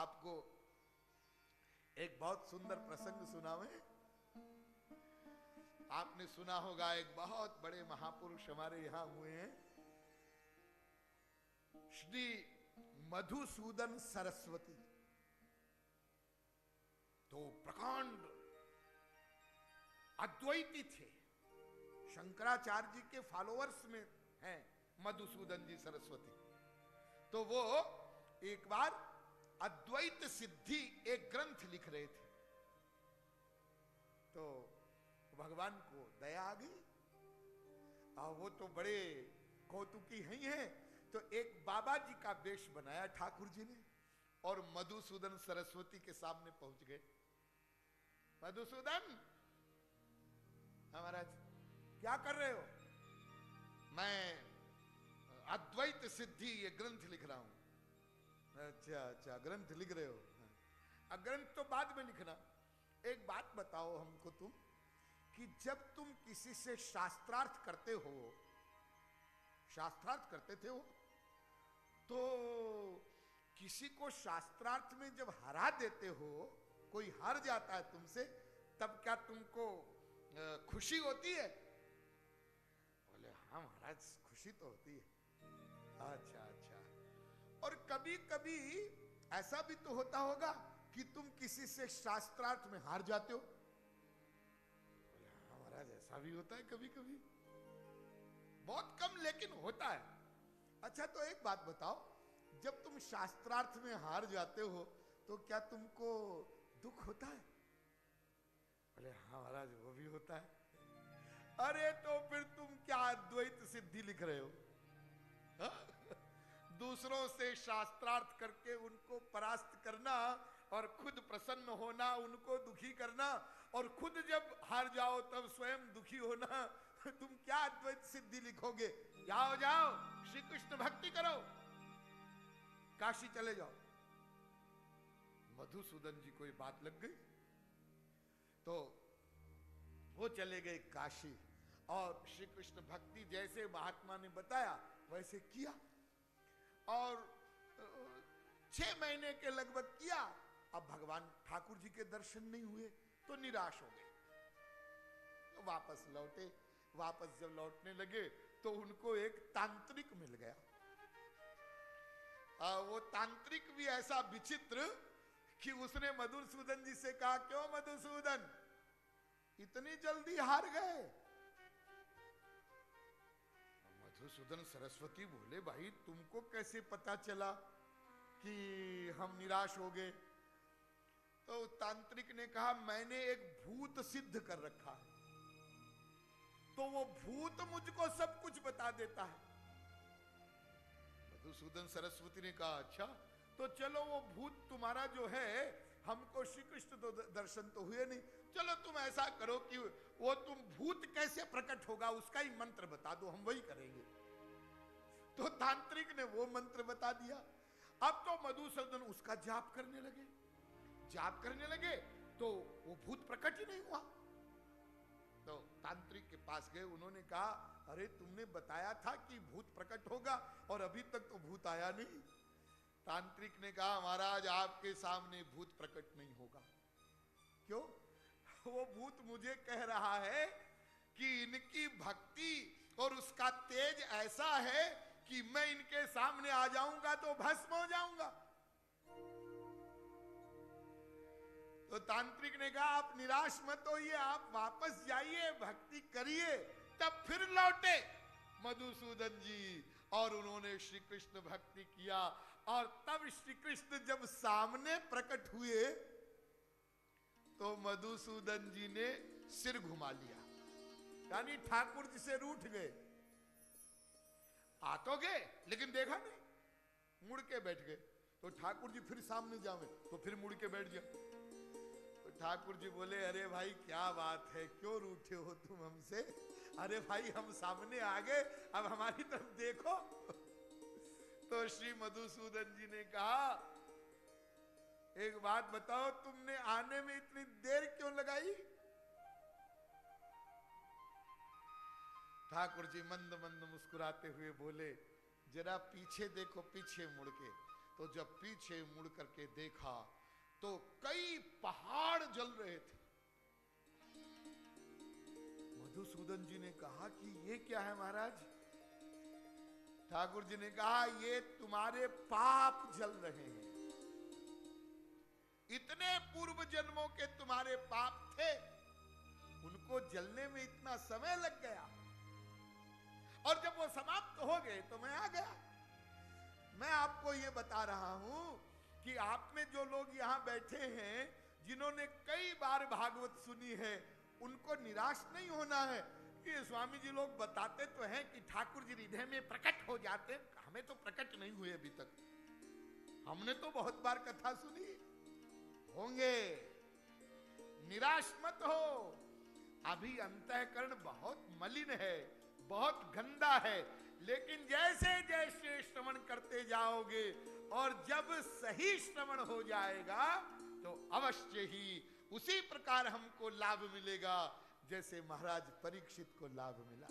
आपको एक बहुत सुंदर प्रसंग सुनावे। आपने सुना होगा एक बहुत बड़े महापुरुष हमारे यहां हुए हैं, श्री मधुसूदन सरस्वती। तो प्रकांड अद्वैती थे, शंकराचार्य जी के फॉलोअर्स में हैं मधुसूदन जी सरस्वती। तो वो एक बार अद्वैत सिद्धि एक ग्रंथ लिख रहे थे, तो भगवान को दया आ गई। और वो तो बड़े कौतुकी ही हैं, तो एक बाबा जी का वेश बनाया ठाकुर जी ने और मधुसूदन सरस्वती के सामने पहुंच गए। मधुसूदन, महाराज क्या कर रहे हो? मैं अद्वैत सिद्धि ये ग्रंथ लिख रहा हूं। अच्छा, ग्रंथ लिख रहे हो? ग्रंथ तो बाद में लिखना। एक बात बताओ हमको तुम, कि जब तुम किसी से शास्त्रार्थ करते हो, शास्त्रार्थ करते थे हो, तो किसी को शास्त्रार्थ में जब हरा देते हो, कोई हार जाता है तुमसे, तब क्या तुमको खुशी होती है? बोले हाँ महाराज, खुशी तो होती है। अच्छा। और कभी कभी ऐसा भी तो होता होगा कि तुम किसी से शास्त्रार्थ में हार जाते हो? बोले हाँ महाराज, ऐसा भी होता है कभी कभी, बहुत कम लेकिन होता है। अच्छा, तो एक बात बताओ, जब तुम शास्त्रार्थ में हार जाते हो तो क्या तुमको दुख होता है? बोले हाँ महाराज, वो भी होता है। अरे तो फिर तुम क्या अद्वैत सिद्धि लिख रहे हो? हा? दूसरों से शास्त्रार्थ करके उनको परास्त करना और खुद प्रसन्न होना, उनको दुखी करना, और खुद जब हार जाओ तब स्वयं दुखी होना, तुम क्या अद्वैत सिद्धि लिखोगे? जाओ श्री कृष्ण भक्ति करो, काशी चले जाओ। मधुसूदन जी को ये बात लग गई, तो वो चले गए काशी, और श्री कृष्ण भक्ति जैसे महात्मा ने बताया वैसे किया, और 6 महीने के लगभग किया। अब भगवान ठाकुर जी के दर्शन नहीं हुए तो निराश हो गए, तो वापस लौटे। वापस जब लौटने लगे तो उनको एक तांत्रिक मिल गया। वो तांत्रिक भी ऐसा विचित्र कि उसने मधुसूदन जी से कहा, क्यों मधुसूदन, इतनी जल्दी हार गए? मधुसूदन सरस्वती बोले, भाई तुमको कैसे पता चला कि हम निराश हो गए? तो तांत्रिक ने कहा, मैंने एक भूत सिद्ध कर रखा है, तो वो भूत मुझको सब कुछ बता देता है। मधुसूदन सरस्वती ने कहा, अच्छा तो चलो, वो भूत तुम्हारा जो है, हमको श्री कृष्ण तो दर्शन तो हुए नहीं, चलो तुम ऐसा करो कि वो तुम भूत कैसे प्रकट होगा उसका ही मंत्र बता दो, हम वही करेंगे। तो तांत्रिक ने वो मंत्र बता दिया। अब तो मधुसूदन उसका जाप करने लगे, तो वो भूत प्रकट ही नहीं हुआ। तो तांत्रिक के पास गए, उन्होंने कहा, अरे तुमने बताया था कि भूत प्रकट होगा और अभी तक तो भूत आया नहीं। तांत्रिक ने कहा, महाराज आपके सामने भूत प्रकट नहीं होगा। क्यों? वो भूत मुझे कह रहा है कि इनकी भक्ति और उसका तेज ऐसा है कि मैं इनके सामने आ जाऊंगा तो भस्म हो जाऊंगा। तो तांत्रिक ने कहा, आप निराश मत होइए, आप वापस जाइए, भक्ति करिए। तब फिर लौटे मधुसूदन जी, और उन्होंने श्री कृष्ण भक्ति किया, और तब श्री कृष्ण जब सामने प्रकट हुए तो मधुसूदन जी ने सिर घुमा लिया, यानी ठाकुर जी से रूठ गए। आ तो गए लेकिन देखा नहीं, मुड़ के बैठ गए। तो ठाकुर जी फिर सामने जावे तो फिर मुड़ के बैठ गया। तो ठाकुर जी बोले, अरे भाई क्या बात है, क्यों रूठे हो तुम हमसे? अरे भाई हम सामने आ गए, अब हमारी तरफ देखो। तो श्री मधुसूदन जी ने कहा, एक बात बताओ, तुमने आने में इतनी देर क्यों लगाई? ठाकुर जी मंद मंद मुस्कुराते हुए बोले, जरा पीछे देखो, पीछे मुड़ के। तो जब पीछे मुड़ करके देखा तो कई पहाड़ जल रहे थे। मधुसूदन जी ने कहा कि ये क्या है महाराज? ठाकुर जी ने कहा ये तुम्हारे पाप जल रहे हैं। इतने पूर्व जन्मों के तुम्हारे पाप थे, उनको जलने में इतना समय लग गया, और जब वो समाप्त हो गए तो मैं आ गया। मैं आपको ये बता रहा हूं कि आप में जो लोग यहां बैठे हैं, जिन्होंने कई बार भागवत सुनी है, उनको निराश नहीं होना है कि स्वामी जी लोग बताते तो हैं कि ठाकुर जी हृदय में प्रकट हो जाते, हमें तो प्रकट नहीं हुए अभी तक। हमने तो बहुत बार कथा सुनी, होंगे, निराश मत हो। अभी अंतःकरण बहुत मलिन है, बहुत गंदा है, लेकिन जैसे जैसे श्रवण करते जाओगे और जब सही श्रवण हो जाएगा तो अवश्य ही उसी प्रकार हमको लाभ मिलेगा जैसे महाराज परीक्षित को लाभ मिला।